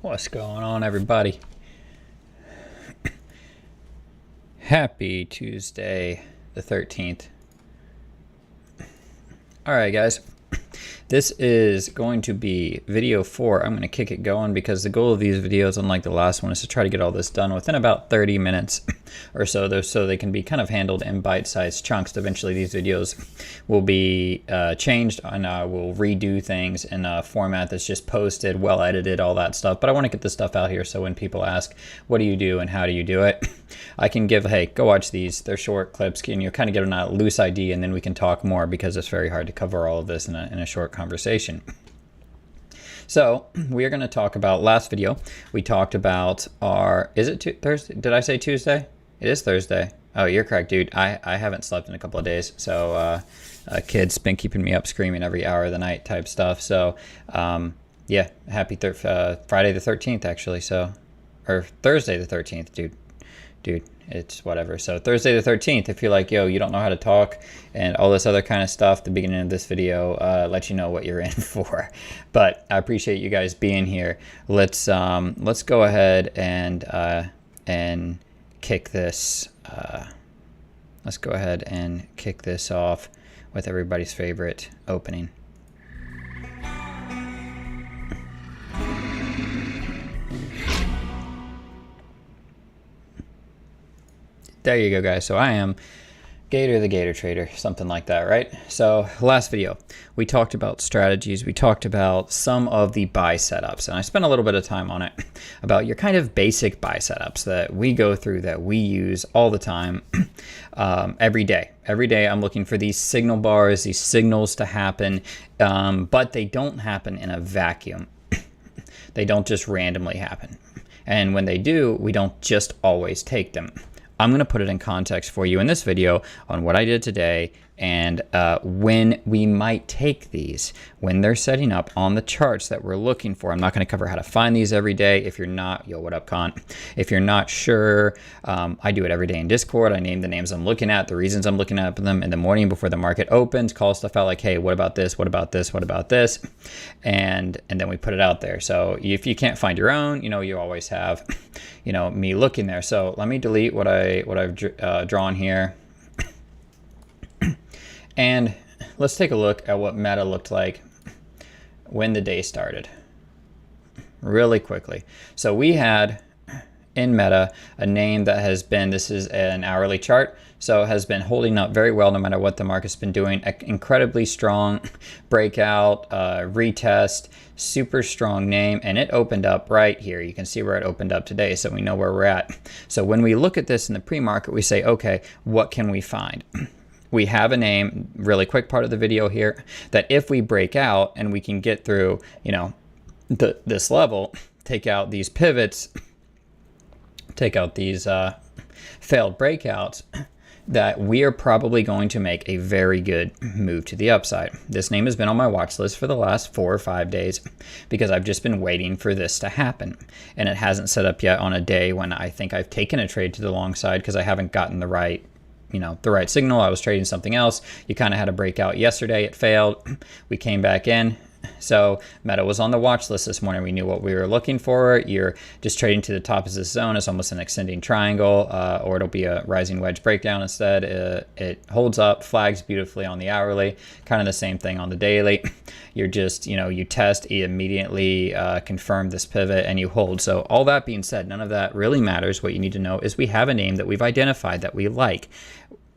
What's going on, everybody? Happy Tuesday the 13th. Alright guys, this is going to be video 4. I'm going to kick it going because the goal of these videos, unlike the last one, is to try to get all this done within about 30 minutes or so, so they can be kind of handled in bite-sized chunks. Eventually these videos will be changed, and I will redo things in a format that's just posted, well edited, all that stuff. But I want to get this stuff out here so when people ask, what do you do and how do you do it? I can give, hey, go watch these. They're short clips, and you kind of get a loose idea, and then we can talk more because it's very hard to cover all of this in a short conversation. So we are going to talk about, last video, we talked about our, is it Thursday? Did I say Tuesday? It is Thursday. Oh, you're correct, dude. I haven't slept in a couple of days, so kid's been keeping me up screaming every hour of the night type stuff. So yeah, happy Friday the 13th, actually. So, or Thursday the 13th, dude, it's whatever. So Thursday the 13th, if you're like, yo, you don't know how to talk and all this other kind of stuff, the beginning of this video let you know what you're in for. But I appreciate you guys being here. Let's go ahead and kick this. Let's go ahead and kick this off with everybody's favorite opening. There you go, guys. So I am Gator the Gator Trader, something like that, right? So last video, we talked about strategies. We talked about some of the buy setups, and I spent a little bit of time on it about your kind of basic buy setups that we go through, that we use all the time, every day. Every day I'm looking for these signal bars, these signals to happen, but they don't happen in a vacuum. They don't just randomly happen. And when they do, we don't just always take them. I'm going to put it in context for you in this video on what I did today and when we might take these, when they're setting up on the charts that we're looking for. I'm not going to cover how to find these every day. If you're not, yo, what up, Con? If you're not sure, I do it every day in Discord. I name the names I'm looking at, the reasons I'm looking at them in the morning before the market opens, call stuff out like, hey, what about this? What about this? What about this? And then we put it out there. So if you can't find your own, you know, you always have, you know, me looking there. So let me delete what I've drawn here. And let's take a look at what Meta looked like when the day started really quickly. So we had in Meta a name that has been, this is an hourly chart, so has been holding up very well no matter what the market's been doing. Incredibly strong breakout, retest, super strong name, and it opened up right here. You can see where it opened up today, so we know where we're at. So when we look at this in the pre-market, we say, okay, what can we find? We have a name, really quick part of the video here, that if we break out and we can get through, you know, this level, take out these pivots, take out these failed breakouts, that we are probably going to make a very good move to the upside. This name has been on my watch list for the last 4 or 5 days because I've just been waiting for this to happen. And it hasn't set up yet on a day when I think I've taken a trade to the long side because I haven't gotten the right, you know, the right signal. I was trading something else. You kind of had a breakout yesterday. It failed. We came back in. So Meta was on the watch list this morning. We knew what we were looking for. You're just trading to the top of this zone. It's almost an extending triangle, or it'll be a rising wedge breakdown instead. It holds up, flags beautifully on the hourly, kind of the same thing on the daily. You're just, you know, you test, you immediately confirm this pivot, and you hold. So all that being said, none of that really matters. What you need to know is we have a name that we've identified that we like.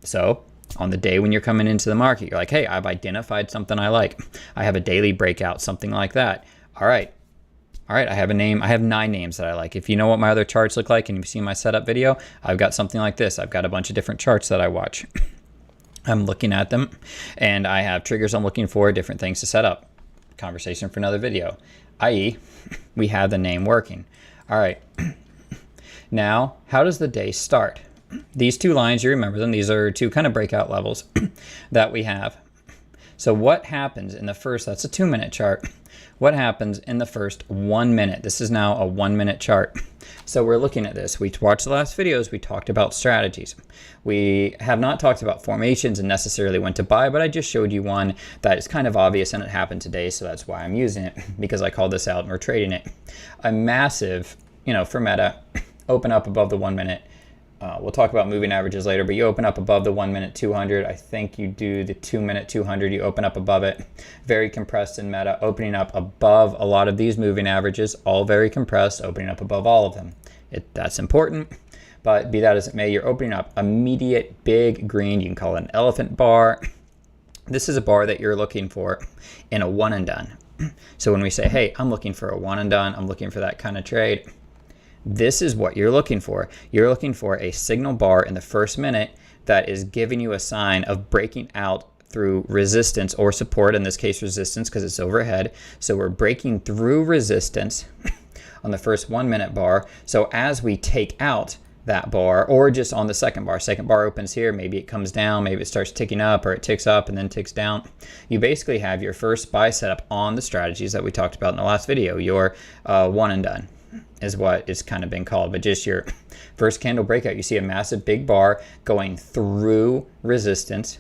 So on the day when you're coming into the market, you're like, hey, I've identified something I like. I have a daily breakout, something like that. All right, I have a name. I have 9 names that I like. If you know what my other charts look like and you've seen my setup video, I've got something like this. I've got a bunch of different charts that I watch. I'm looking at them, and I have triggers I'm looking for, different things to set up. Conversation for another video, i.e. we have the name working. All right, now how does the day start? These 2 lines, you remember them, these are 2 kind of breakout levels that we have. So what happens in the first, that's a 2-minute chart. what happens in the first 1 minute. This is now a 1 minute chart. So we're looking at this. We watched the last videos. We talked about strategies. We have not talked about formations and necessarily when to buy, but I just showed you one that is kind of obvious and it happened today. So that's why I'm using it, because I called this out and we're trading it. A massive, for Meta, open up above the 1 minute. We'll talk about moving averages later, but you open up above the 1 minute 200. I think you do the 2 minute 200. You open up above it. Very compressed in Meta, opening up above a lot of these moving averages, all very compressed, opening up above all of them. That's important, but be that as it may, you're opening up immediate big green. You can call it an elephant bar. This is a bar that you're looking for in a one and done. So when we say, hey, I'm looking for a one and done, I'm looking for that kind of trade, this is what you're looking for. You're looking for a signal bar in the first minute that is giving you a sign of breaking out through resistance or support, in this case resistance because it's overhead. So we're breaking through resistance on the first 1 minute bar. So as we take out that bar, or just on the second bar opens here, maybe it comes down, maybe it starts ticking up, or it ticks up and then ticks down. You basically have your first buy setup on the strategies that we talked about in the last video, your one and done is what it's kind of been called, but just your first candle breakout. You see a massive big bar going through resistance,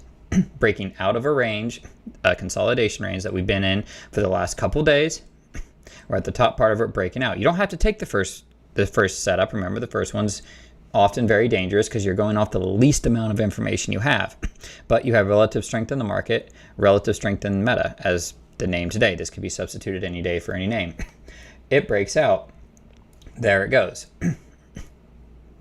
breaking out of a range, a consolidation range that we've been in for the last couple days. We're at the top part of it, breaking out. You don't have to take the first setup. Remember, the first one's often very dangerous because you're going off the least amount of information you have. But you have relative strength in the market, relative strength in Meta as the name today. This could be substituted any day for any name. It breaks out. There it goes.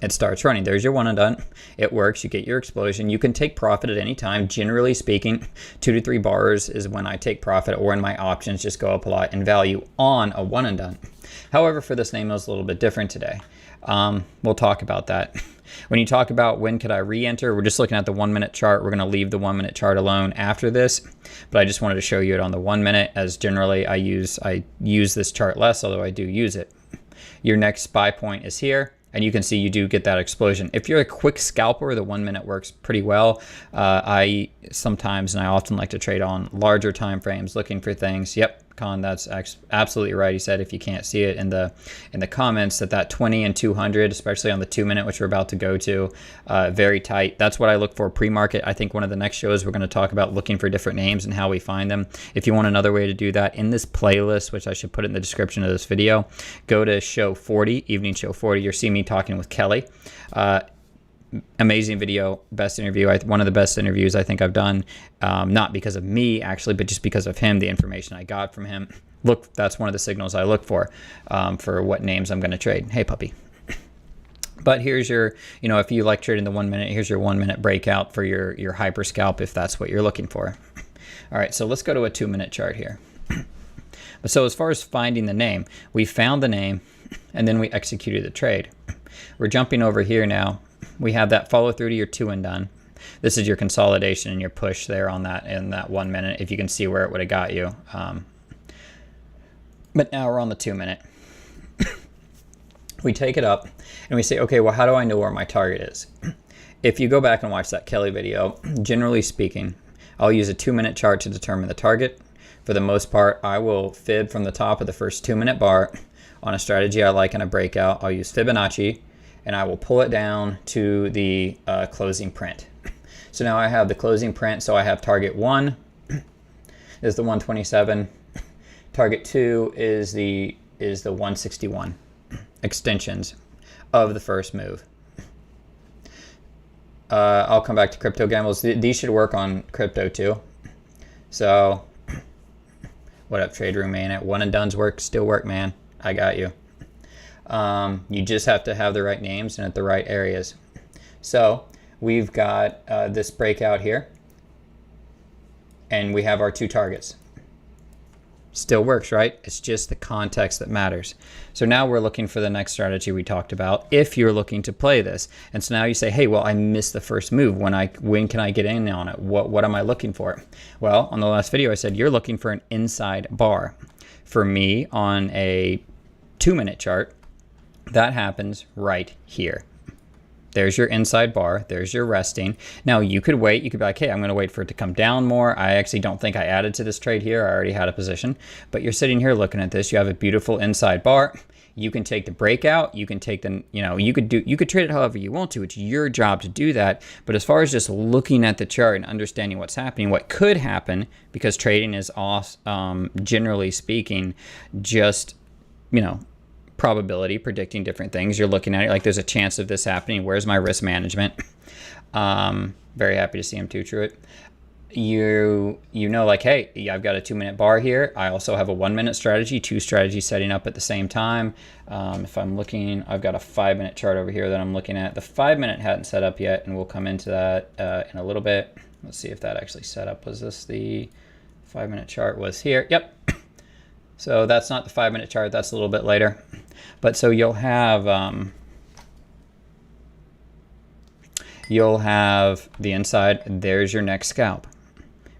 It starts running. There's your one and done. It works. You get your explosion. You can take profit at any time. Generally speaking, 2 to 3 bars is when I take profit, or in my options just go up a lot in value on a one and done. However, for this name, it was a little bit different today. We'll talk about that. When you talk about when could I re-enter, we're just looking at the 1 minute chart. We're going to leave the 1 minute chart alone after this, but I just wanted to show you it on the 1 minute, as generally I use this chart less, although I do use it. Your next buy point is here, and you can see you do get that explosion. If you're a quick scalper, the 1 minute works pretty well. I often like to trade on larger time frames, looking for things. Yep, Con, that's absolutely right. He said if you can't see it in the comments, that 20 and 200, especially on the 2 minute, which we're about to go to, very tight. That's what I look for pre-market. I think one of the next shows we're going to talk about looking for different names and how we find them. If you want another way to do that, in this playlist, which I should put in the description of this video, go to show 40, evening show 40. You'll see me talking with Kelly. Amazing video, best interview, one of the best interviews I think I've done, not because of me actually, but just because of him, the information I got from him. Look, that's one of the signals I look for what names I'm going to trade. Hey puppy. But here's your, if you like trading the 1 minute, here's your 1 minute breakout for your hyper scalp if that's what you're looking for. All right, so let's go to a 2 minute chart here. So as far as finding the name, we found the name and then we executed the trade. We're jumping over here now. We have that follow through to your 2 and done. This is your consolidation and your push there on that in that 1 minute, if you can see where it would have got you. But now we're on the 2 minute. We take it up and we say, okay, well, how do I know where my target is? If you go back and watch that Kelly video, generally speaking, I'll use a 2 minute chart to determine the target. For the most part, I will fib from the top of the first 2 minute bar. On a strategy I like in a breakout, I'll use Fibonacci, and I will pull it down to the closing print. So now I have the closing print, so I have target 1 is the 127, target 2 is the 161 extensions of the first move. I'll come back to crypto gambles. These should work on crypto too. So what up, Trade Room Man? At one and done's still work, man. I got you. You just have to have the right names and at the right areas. So we've got this breakout here, and we have our 2 targets. Still works, right? It's just the context that matters. So now we're looking for the next strategy we talked about if you're looking to play this. And so now you say, hey, well, I missed the first move. When can I get in on it? What am I looking for? Well, on the last video, I said you're looking for an inside bar. For me, on a 2 minute chart, that happens right here. There's your inside bar. There's your resting. Now you could wait. You could be like, hey, I'm going to wait for it to come down more. I actually don't think I added to this trade here. I already had a position. But you're sitting here looking at this. You have a beautiful inside bar. You can take the breakout. You can take the, you could trade it however you want to. It's your job to do that. But as far as just looking at the chart and understanding what's happening, what could happen, because trading is off, generally speaking, just, probability, predicting different things. You're looking at it like there's a chance of this happening. Where's my risk management? Very happy to see him too, Truett. Like, hey, I've got a 2-minute bar here. I also have a 1-minute strategy, 2 strategies setting up at the same time. If I'm looking, I've got a 5-minute chart over here that I'm looking at. The 5-minute hadn't set up yet, and we'll come into that in a little bit. Let's see if that actually set up. Was this the 5-minute chart? Was here? Yep. So that's not the 5-minute chart. That's a little bit later. But so you'll have the inside. There's your next scalp.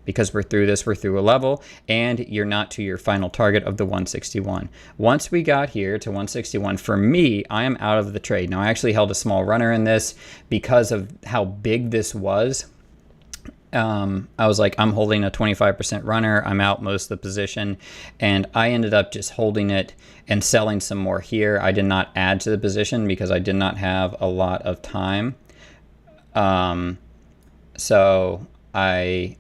Because we're through this, we're through a level, and you're not to your final target of the 161. Once we got here to 161, for me, I am out of the trade. Now, I actually held a small runner in this because of how big this was. I was like, I'm holding a 25% runner. I'm out most of the position, and I ended up just holding it and selling some more here. I did not add to the position because I did not have a lot of time. So I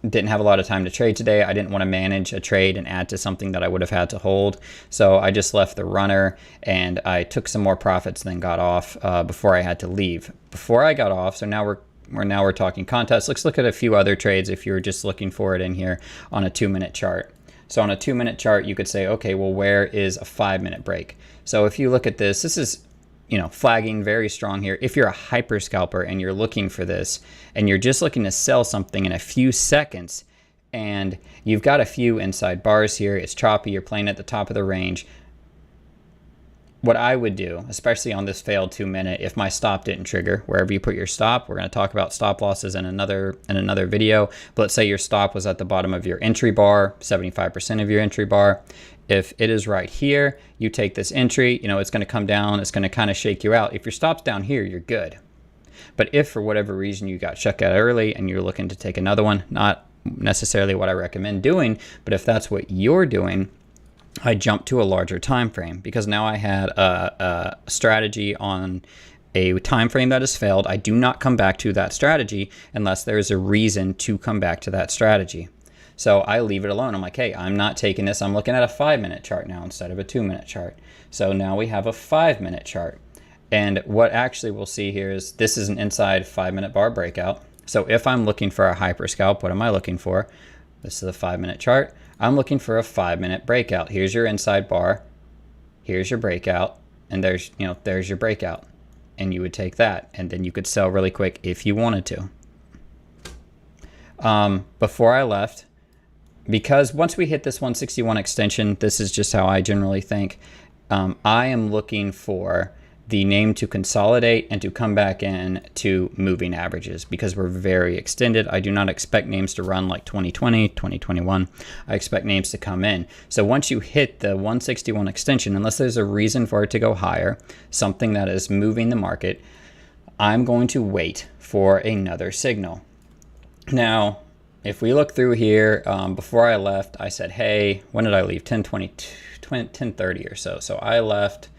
didn't have a lot of time to trade today. I didn't want to manage a trade and add to something that I would have had to hold. So I just left the runner, and I took some more profits, then got off before I had to leave. Before I got off, so now we're talking contests. Let's look at a few other trades if you're just looking for it in here on a 2-minute chart. So on a 2-minute chart, you could say, okay, well, where is a 5-minute break? So if you look at this, this is flagging very strong here. If you're a hyper scalper and you're looking for this and you're just looking to sell something in a few seconds and you've got a few inside bars here, it's choppy, you're playing at the top of the range. What I would do, especially on this failed 2-minute, if my stop didn't trigger, wherever you put your stop, we're going to talk about stop losses in another video, but let's say your stop was at the bottom of your entry bar, 75% of your entry bar. If it is right here, you take this entry, it's going to come down, it's going to kind of shake you out. If your stop's down here, you're good. But if for whatever reason you got shut out early and you're looking to take another one, not necessarily what I recommend doing, but if that's what you're doing, I jumped to a larger time frame because now I had a strategy on a time frame that has failed. I do not come back to that strategy unless there is a reason to come back to that strategy. So I leave it alone. I'm like, hey, I'm not taking this. I'm looking at a 5-minute chart now instead of a 2-minute chart. So now we have a 5-minute chart. And what actually we'll see here is this is an inside 5-minute bar breakout. So if I'm looking for a hyper scalp, what am I looking for? This is a 5-minute chart. I'm looking for a 5-minute breakout. Here's your inside bar. Here's your breakout. And there's your breakout. And you would take that. And then you could sell really quick if you wanted to. Before I left, because once we hit this 161 extension, this is just how I generally think. I am looking for the name to consolidate and to come back in to moving averages because we're very extended. I do not expect names to run like 2020, 2021. I expect names to come in. So once you hit the 161 extension, unless there's a reason for it to go higher, something that is moving the market, I'm going to wait for another signal. Now, if we look through here, before I left, I said, hey, when did I leave? 10:30 or so. So I left,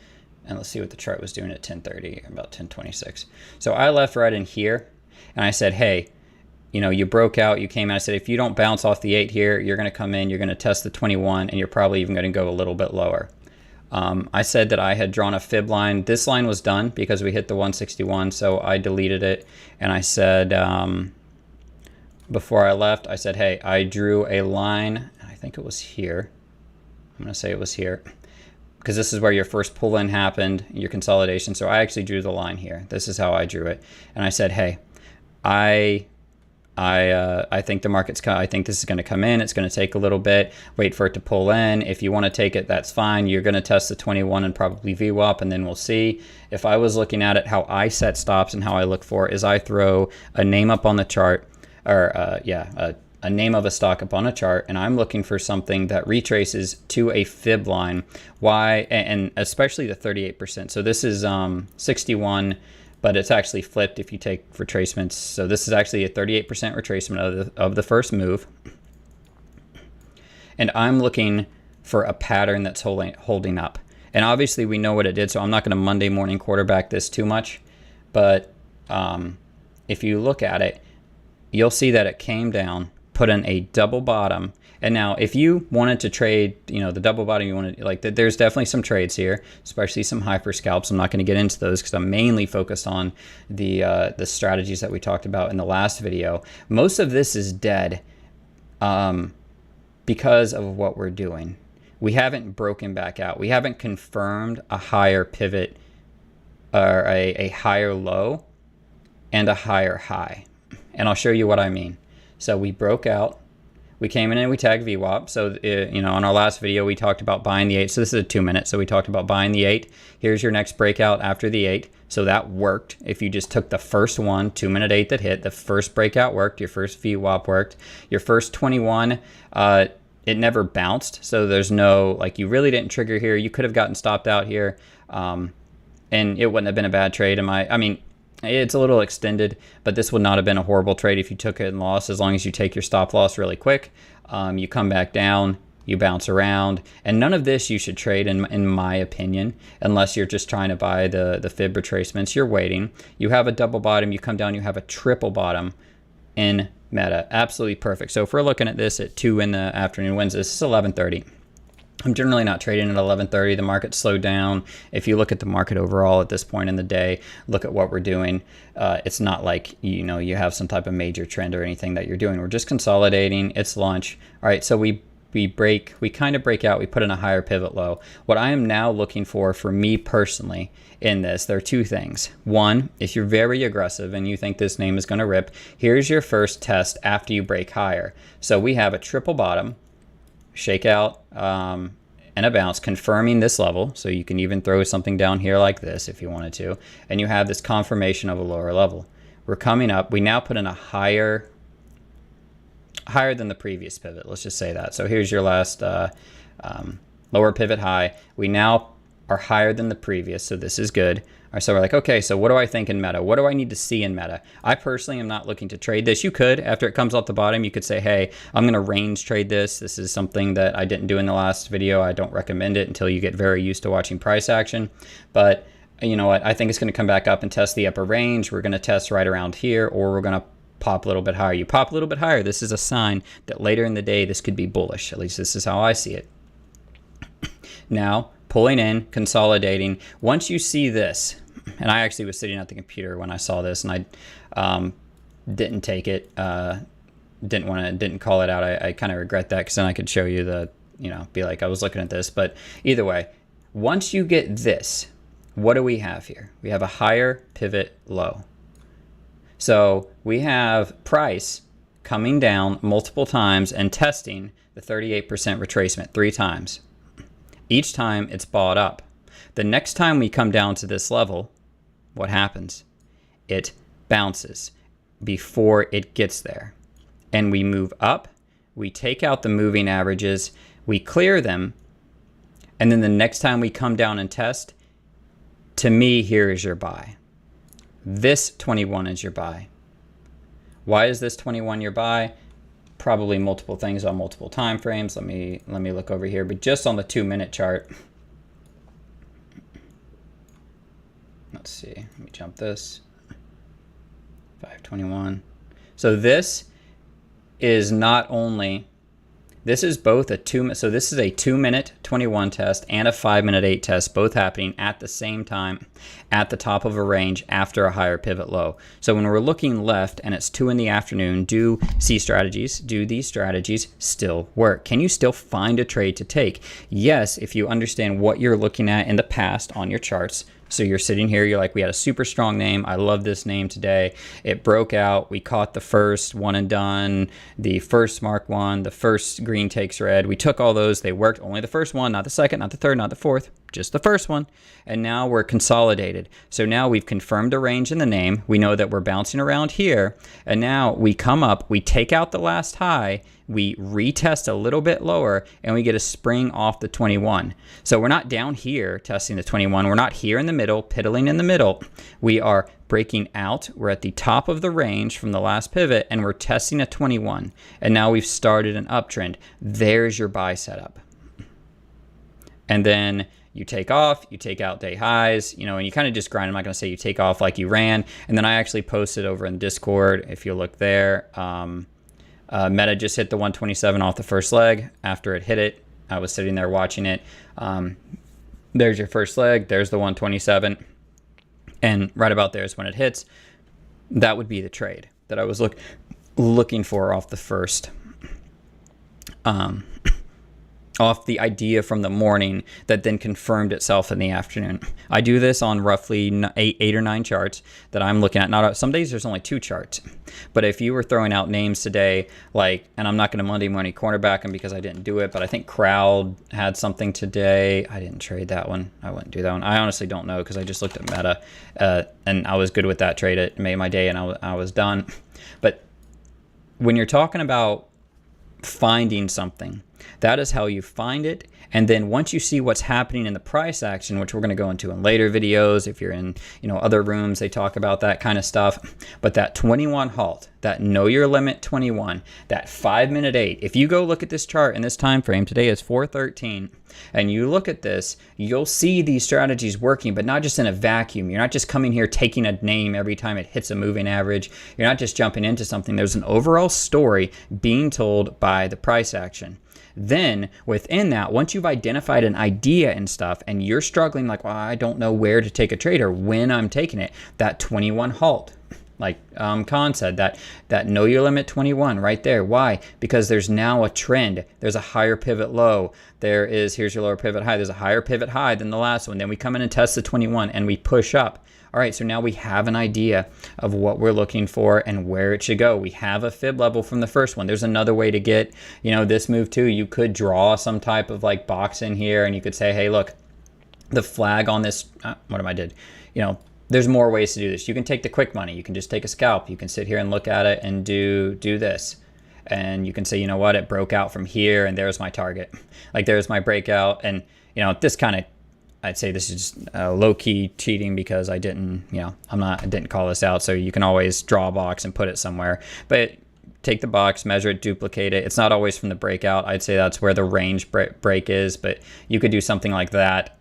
and let's see what the chart was doing at 10:30, about 10:26. So I left right in here, and I said, hey, you broke out, you came out. I said, if you don't bounce off the 8 here, you're going to come in, you're going to test the 21, and you're probably even going to go a little bit lower. I said that I had drawn a fib line. This line was done because we hit the 161, so I deleted it, and I said, before I left, I said, hey, I drew a line. I think it was here. I'm going to say it was here because this is where your first pull-in happened, your consolidation. So I actually drew the line here. This is how I drew it. And I said, hey, I think the market's I think this is going to come in. It's going to take a little bit. Wait for it to pull in. If you want to take it, that's fine. You're going to test the 21 and probably VWAP, and then we'll see. If I was looking at it, how I set stops and how I look for it is I throw a name up on the chart, or a name of a stock up on a chart, and I'm looking for something that retraces to a fib line. Why? And especially the 38%. So this is 61 but it's actually flipped if you take retracements. So this is actually a 38% retracement of the first move. And I'm looking for a pattern that's holding up. And obviously we know what it did, so I'm not going to Monday morning quarterback this too much. But if you look at it, you'll see that it came down, put in a double bottom. And now if you wanted to trade, you know, the double bottom, you wanted, like, there's definitely some trades here, especially some hyper scalps. I'm not going to get into those because I'm mainly focused on the strategies that we talked about in the last video. Most of this is dead because of what we're doing. We haven't broken back out. We haven't confirmed a higher pivot or a higher low and a higher high. And I'll show you what I mean. So we broke out. We came in and we tagged VWAP. So, you know, on our last video, we talked about buying the 8. So this is a 2 minute. So we talked about buying the 8. Here's your next breakout after the 8. So that worked. If you just took the first one, 2 minute 8 that hit, the first breakout worked. Your first VWAP worked. Your first 21, it never bounced. So there's no, like, you really didn't trigger here. You could have gotten stopped out here. And it wouldn't have been a bad trade. I mean, it's a little extended, but this would not have been a horrible trade if you took it and lost, as long as you take your stop loss really quick. You come back down, you bounce around, and none of this you should trade in my opinion, unless you're just trying to buy the fib retracements. You're waiting. You have a double bottom, you come down, you have a triple bottom in Meta. Absolutely perfect. So if we're looking at this at 2 in the afternoon, Wednesday, this is 11:30. I'm generally not trading at 11:30. The market slowed down. If you look at the market overall at this point in the day, look at what we're doing. It's not like, you know, you have some type of major trend or anything that you're doing. We're just consolidating. It's lunch. All right, so we kind of break out. We put in a higher pivot low. What I am now looking for me personally in this, there are two things. One, if you're very aggressive and you think this name is going to rip, here's your first test after you break higher. So we have a triple bottom, shakeout, and a bounce, confirming this level. So you can even throw something down here like this if you wanted to, and you have this confirmation of a lower level. We're coming up. We now put in a higher than the previous pivot. Let's just say that. So here's your last lower pivot high. We now are higher than the previous, so this is good. All right, so we're like, okay, so what do I think in Meta? What do I need to see in Meta? I personally am not looking to trade this. You could, after it comes off the bottom, you could say, hey, I'm going to range trade this. This is something that I didn't do in the last video. I don't recommend it until you get very used to watching price action. But you know what? I think it's going to come back up and test the upper range. We're going to test right around here, or we're going to pop a little bit higher. You pop a little bit higher, this is a sign that later in the day, this could be bullish. At least this is how I see it. Now, pulling in, consolidating. Once you see this, and I actually was sitting at the computer when I saw this, and I didn't take it, didn't call it out. I kind of regret that, because then I could show you the, you know, be like, I was looking at this. But either way, once you get this, what do we have here? We have a higher pivot low. So we have price coming down multiple times and testing the 38% retracement 3 times. Each time it's bought up. The next time we come down to this level, what happens? It bounces before it gets there. And we move up, we take out the moving averages, we clear them, and then the next time we come down and test, to me, here is your buy. This 21 is your buy. Why is this 21 your buy? Probably multiple things on multiple time frames. Let me look over here, but just on the 2 minute chart. Let's see. Let me jump this. 521. So this is not only, this is both a 2 minute, so this is a 2 minute 21 test and a 5 minute 8 test, both happening at the same time at the top of a range after a higher pivot low. So when we're looking left and it's 2 in the afternoon, do these strategies still work? Can you still find a trade to take? Yes, if you understand what you're looking at in the past on your charts. So you're sitting here, you're like, we had a super strong name. I love this name today. It broke out. We caught the first one and done, the first Mark 1, the first green takes red. We took all those. They worked. Only the first one, not the second, not the third, not the fourth. just the first one. And now we're consolidated. So now we've confirmed a range in the name. We know that we're bouncing around here. And now we come up, we take out the last high, we retest a little bit lower, and we get a spring off the 21. So we're not down here testing the 21. We're not here in the middle, piddling in the middle. We are breaking out. We're at the top of the range from the last pivot, and we're testing a 21. And now we've started an uptrend. There's your buy setup. And then you take off, you take out day highs, and you kind of just grind. I'm not going to say you take off like you ran. And then I actually posted over in Discord, if you look there, Meta just hit the 127 off the first leg. After it hit it, I was sitting there watching it. There's your first leg. There's the 127. And right about there is when it hits. That would be the trade that I was looking for off the first. Off the idea from the morning that then confirmed itself in the afternoon. I do this on roughly eight or nine charts that I'm looking at. Some days there's only 2 charts. But if you were throwing out names today, and I'm not going to Monday morning cornerback them because I didn't do it, but I think Crowd had something today. I didn't trade that one. I wouldn't do that one. I honestly don't know because I just looked at Meta and I was good with that trade. It made my day and I was done. But when you're talking about finding something, that is how you find it. And then once you see what's happening in the price action, which we're going to go into in later videos, if you're in other rooms, they talk about that kind of stuff. But that 21 halt, that know your limit 21, that 5-minute 8. If you go look at this chart in this time frame, today is 4:13, and you look at this, you'll see these strategies working, but not just in a vacuum. You're not just coming here taking a name every time it hits a moving average. You're not just jumping into something. There's an overall story being told by the price action. Then within that, once you've identified an idea and stuff and you're struggling well, I don't know where to take a trade or when I'm taking it, that 21 halt, like Khan said, that know your limit 21 right there. Why? Because there's now a trend. There's a higher pivot low. Here's your lower pivot high. There's a higher pivot high than the last one. Then we come in and test the 21 and we push up. All right, so now we have an idea of what we're looking for and where it should go. We have a fib level from the first one. There's another way to get, this move too. You could draw some type of box in here and you could say, hey, look, the flag on this, there's more ways to do this. You can take the quick money. You can just take a scalp. You can sit here and look at it and do this. And you can say, you know what, it broke out from here and there's my target. There's my breakout. And, this kind of, I'd say this is just low-key cheating because I didn't call this out. So you can always draw a box and put it somewhere. But take the box, measure it, duplicate it. It's not always from the breakout. I'd say that's where the range break is. But you could do something like that,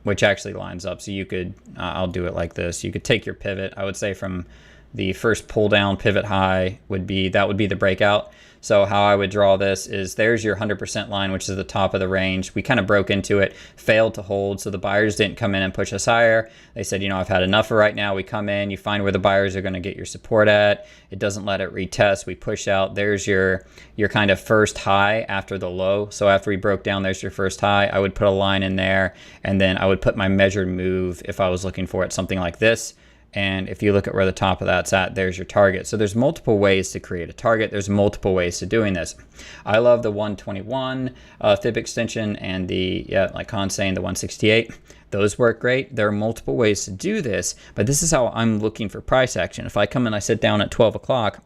which actually lines up. So you could, I'll do it like this. You could take your pivot. I would say from the first pull down pivot high would be the breakout. So how I would draw this is there's your 100% line, which is the top of the range. We kind of broke into it, failed to hold. So the buyers didn't come in and push us higher. They said, I've had enough for right now. We come in, you find where the buyers are going to get your support at. It doesn't let it retest. We push out. There's your kind of first high after the low. So after we broke down, there's your first high. I would put a line in there and then I would put my measured move if I was looking for it, something like this. And if you look at where the top of that's at, there's your target. So there's multiple ways to create a target. There's multiple ways to doing this. I love the 121 fib extension and like Khan's saying, the 168. Those work great. There are multiple ways to do this, but this is how I'm looking for price action. If I come and I sit down at 12 o'clock,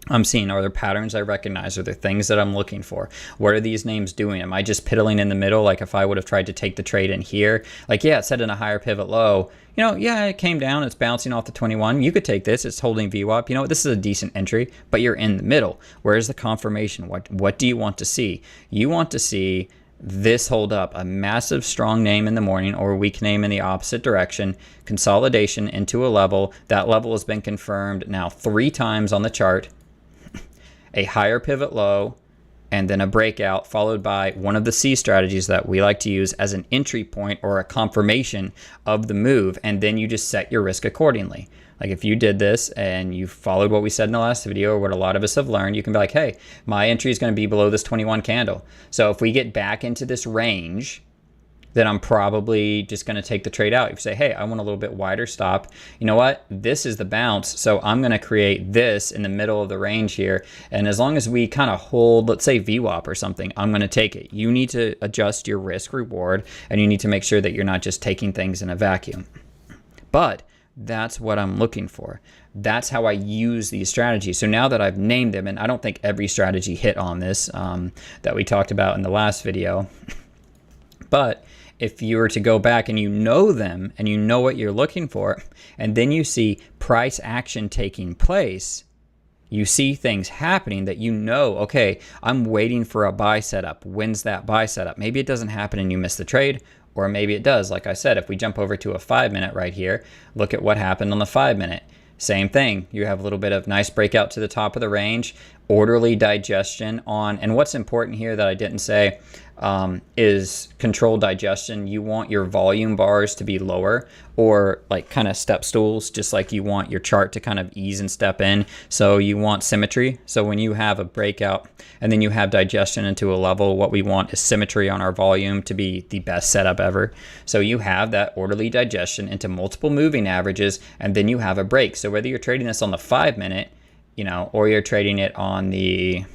I'm seeing, are there patterns I recognize? Are there things that I'm looking for? What are these names doing? Am I just piddling in the middle? Like if I would have tried to take the trade in here, it set in a higher pivot low. It came down. It's bouncing off the 21. You could take this. It's holding VWAP. This is a decent entry, but you're in the middle. Where's the confirmation? What do you want to see? You want to see this hold up, a massive strong name in the morning or a weak name in the opposite direction, consolidation into a level. That level has been confirmed now 3 times on the chart. A higher pivot low, and then a breakout followed by one of the C strategies that we like to use as an entry point or a confirmation of the move, and then you just set your risk accordingly. Like if you did this and you followed what we said in the last video or what a lot of us have learned, you can be like, hey, my entry is going to be below this 21 candle. So if we get back into this range, then I'm probably just going to take the trade out. If you say, hey, I want a little bit wider stop, you know what? This is the bounce, so I'm going to create this in the middle of the range here. And as long as we kind of hold, let's say VWAP or something, I'm going to take it. You need to adjust your risk reward, and you need to make sure that you're not just taking things in a vacuum. But that's what I'm looking for. That's how I use these strategies. So now that I've named them, and I don't think every strategy hit on this that we talked about in the last video, but if you were to go back and you know them and you know what you're looking for, and then you see price action taking place, you see things happening that you know, okay, I'm waiting for a buy setup. When's that buy setup? Maybe it doesn't happen and you miss the trade, or maybe it does. Like I said, if we jump over to a 5-minute right here, look at what happened on the 5-minute. Same thing. You have a little bit of nice breakout to the top of the range, orderly digestion on, and what's important here that I didn't say is controlled digestion. You want your volume bars to be lower, or like kind of step stools, just like you want your chart to kind of ease and step in. So you want symmetry. So when you have a breakout and then you have digestion into a level, what we want is symmetry on our volume to be the best setup ever. So you have that orderly digestion into multiple moving averages, and then you have a break. So whether you're trading this on the 5-minute, you know, or you're trading it on the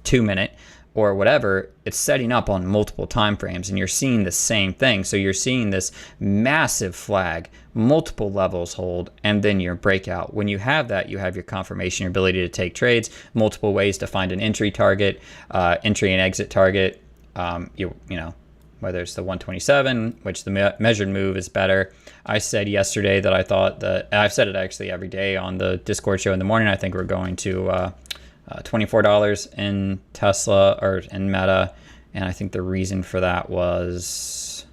2-minute, or whatever, it's setting up on multiple time frames, and you're seeing the same thing. So you're seeing this massive flag, multiple levels hold, and then your breakout. When you have that, you have your confirmation, your ability to take trades, multiple ways to find an entry target, entry and exit target. You know, whether it's the 127, which the measured move is better. I said yesterday that I thought that, I've said it actually every day on the Discord show in the morning, I think we're going to $24 in Tesla or in Meta, and I think the reason for that was,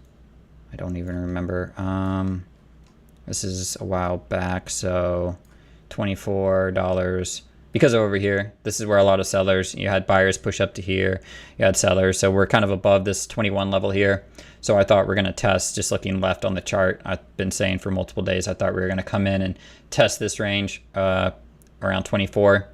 I don't even remember. This is a while back, so $24 because over here, this is where a lot of sellers, you had buyers push up to here, you had sellers, so we're kind of above this 21 level here. So I thought we're going to test, just looking left on the chart, I've been saying for multiple days, I thought we were going to come in and test this range around 24.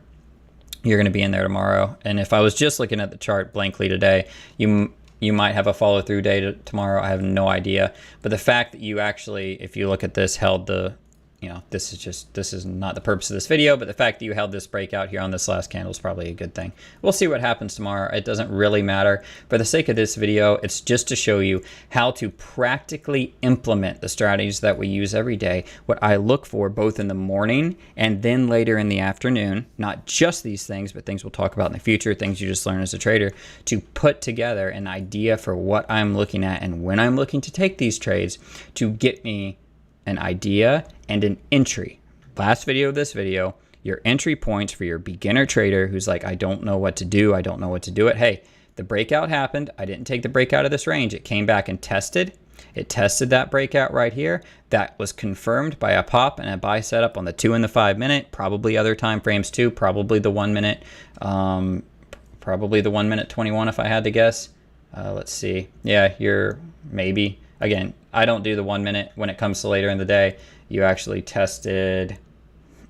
You're going to be in there tomorrow. And if I was just looking at the chart blankly today, you might have a follow through day tomorrow. I have no idea. But the fact that you actually, if you look at this, held the, you know, this is not the purpose of this video, but the fact that you held this breakout here on this last candle is probably a good thing. We'll see what happens tomorrow. It doesn't really matter. For the sake of this video, it's just to show you how to practically implement the strategies that we use every day, what I look for both in the morning and then later in the afternoon, not just these things, but things we'll talk about in the future, things you just learn as a trader, to put together an idea for what I'm looking at and when I'm looking to take these trades to get me an idea and an entry. Last video of this video, your entry points for your beginner trader who's like, I don't know what to do. I don't know what to do it. Hey, the breakout happened. I didn't take the breakout of this range. It came back and tested. It tested that breakout right here. That was confirmed by a pop and a buy setup on the 2 and the 5-minute, probably other time frames too, probably the 1-minute, probably the 1-minute 21 if I had to guess. Let's see. Yeah, you're maybe. Again, I don't do the 1-minute when it comes to later in the day. You actually tested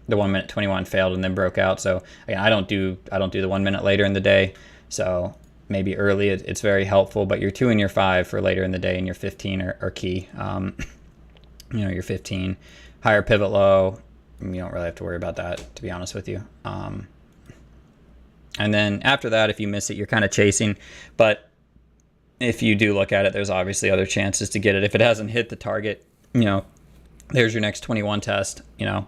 the 1-minute 21, failed, and then broke out. So again, I don't do the 1-minute later in the day. So maybe early it's very helpful, but your 2 and your 5 for later in the day and your 15 are key. You know, your 15 higher pivot low. You don't really have to worry about that, to be honest with you. And then after that, if you miss it, you're kind of chasing, but if you do look at it, there's obviously other chances to get it. If it hasn't hit the target, you know, there's your next 21 test, you know,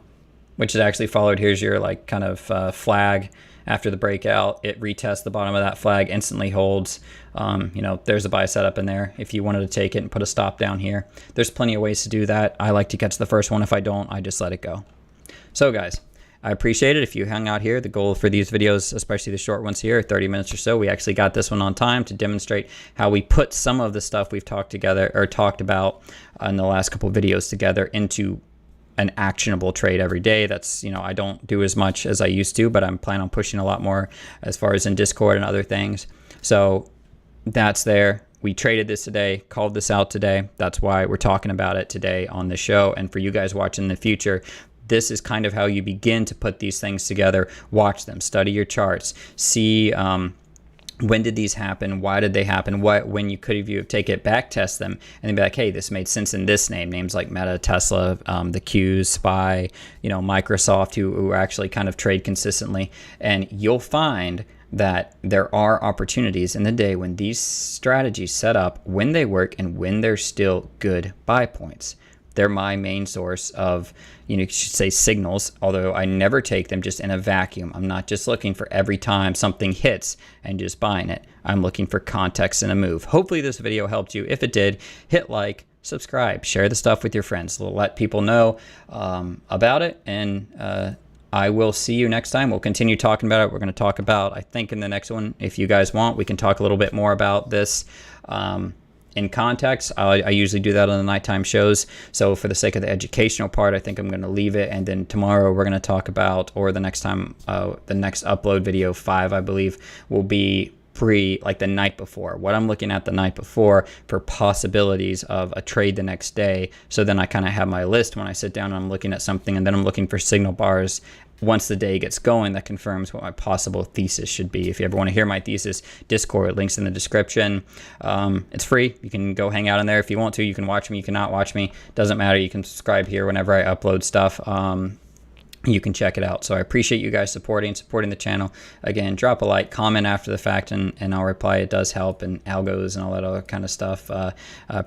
which is actually followed. Here's your like kind of flag after the breakout. It retests the bottom of that flag, instantly holds. You know, there's a buy setup in there. If you wanted to take it and put a stop down here, there's plenty of ways to do that. I like to catch the first one. If I don't, I just let it go. So guys, I appreciate it if you hung out here. The goal for these videos, especially the short ones here, 30 minutes or so, we actually got this one on time to demonstrate how we put some of the stuff we've talked about in the last couple of videos together into an actionable trade every day. That's, you know, I don't do as much as I used to, but I'm planning on pushing a lot more as far as in Discord and other things. So that's there. We traded this today, called this out today. That's why we're talking about it today on the show. And for you guys watching in the future, this is kind of how you begin to put these things together. Watch them, study your charts, see when did these happen? Why did they happen? When you could have take it, back test them, and then be like, hey, this made sense in this name. Names like Meta, Tesla, the Qs, SPY, Microsoft, who actually kind of trade consistently. And you'll find that there are opportunities in the day when these strategies set up, when they work, and when they're still good buy points. They're my main source of, you should say signals, although I never take them just in a vacuum. I'm not just looking for every time something hits and just buying it. I'm looking for context in a move. Hopefully this video helped you. If it did, hit like, subscribe, share the stuff with your friends. Let people know about it, and I will see you next time. We'll continue talking about it. We're going to talk about, I think in the next one, if you guys want, we can talk a little bit more about this in context. I usually do that on the nighttime shows. So for the sake of the educational part, I think I'm going to leave it. And then tomorrow we're going to talk about, or the next time, the next upload, video 5, I believe, will be like the night before, what I'm looking at the night before for possibilities of a trade the next day. So then I kind of have my list when I sit down and I'm looking at something, and then I'm looking for signal bars once the day gets going that confirms what my possible thesis should be. If you ever want to hear my thesis, Discord, links in the description. It's free. You can go hang out in there if you want to. You can watch me, you cannot watch me, doesn't matter. You can subscribe here whenever I upload stuff. You can check it out. So I appreciate you guys supporting the channel. Again, drop a like, comment after the fact, and I'll reply. It does help, and algos and all that other kind of stuff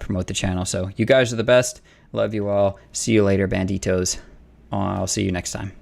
promote the channel. So you guys are the best. Love you all. See you later, banditos. I'll see you next time.